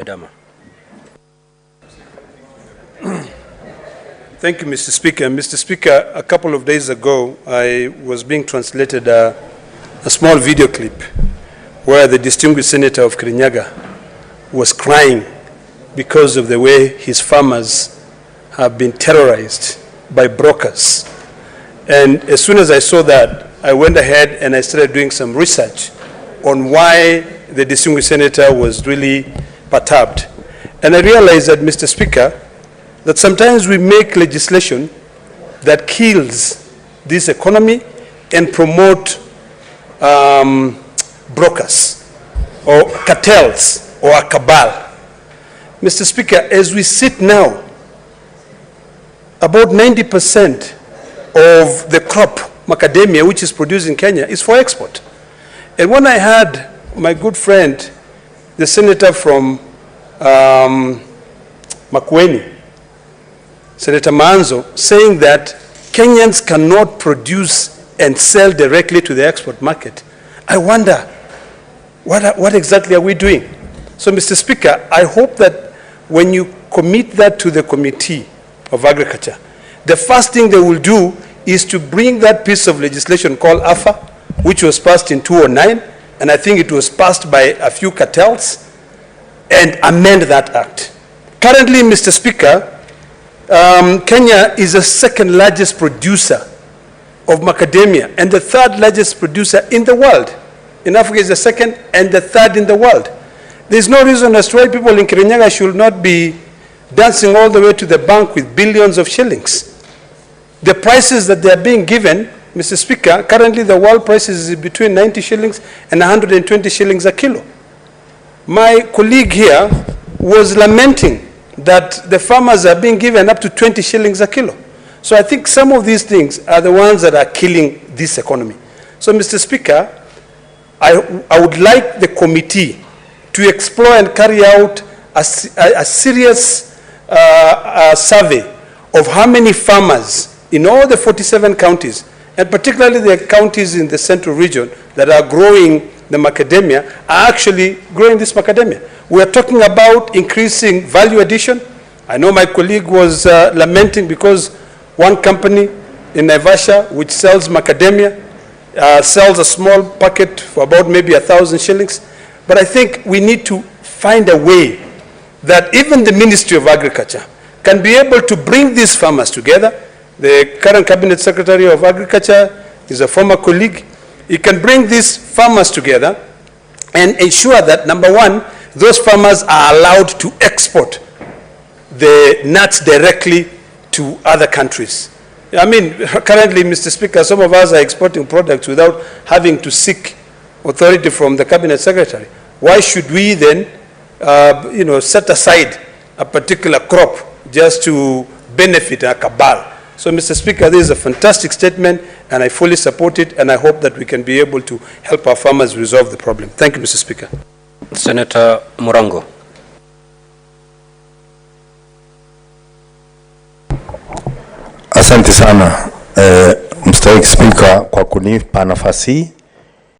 Ledama. Thank you, Mr. Speaker. Mr. Speaker, a couple of days ago, I was being translated a small video clip where the distinguished senator of Kirinya was crying because of the way his farmers have been terrorized by brokers. And as soon as I saw that, I went ahead and I started doing some research on why the distinguished senator was really perturbed. And I realized that, Mr. Speaker, that sometimes we make legislation that kills this economy and promote brokers or cartels or a cabal. Mr. Speaker, as we sit now, about 90% of the crop, macadamia, which is produced in Kenya, is for export. And when I had my good friend, the senator from Makueni, Senator Manzo, saying that Kenyans cannot produce and sell directly to the export market, I wonder, what exactly are we doing? So, Mr. Speaker, I hope that when you commit that to the Committee of Agriculture, the first thing they will do is to bring that piece of legislation called AFA, which was passed in 2009, and I think it was passed by a few cartels, and amend that act. Currently, Mr. Speaker, Kenya is the second largest producer of macadamia and the third largest producer in the world. In Africa is the second and the third in the world. There's no reason as to why people in Kirinya should not be dancing all the way to the bank with billions of shillings. The prices that they are being given, Mr. Speaker, currently the world prices is between 90 shillings and 120 shillings a kilo. My colleague here was lamenting that the farmers are being given up to 20 shillings a kilo. So I think some of these things are the ones that are killing this economy. So, Mr. Speaker, I would like the committee to explore and carry out a serious survey of how many farmers in all the 47 counties, and particularly the counties in the central region that are growing the macadamia, are actually growing this macadamia. We are talking about increasing value addition. I know my colleague was lamenting because one company in Naivasha, which sells macadamia, sells a small packet for about maybe 1,000 shillings. But I think we need to find a way that even the Ministry of Agriculture can be able to bring these farmers together. The current Cabinet Secretary of Agriculture is a former colleague. He can bring these farmers together and ensure that, number one, those farmers are allowed to export the nuts directly to other countries. I mean, currently, Mr. Speaker, some of us are exporting products without having to seek authority from the Cabinet Secretary. Why should we then, set aside a particular crop just to benefit a cabal? So, Mr. Speaker, this is a fantastic statement, and I fully support it, and I hope that we can be able to help our farmers resolve the problem. Thank you, Mr. Speaker. Senator Murango. Asante sana, Mr. Speaker, kwa kunipa nafasi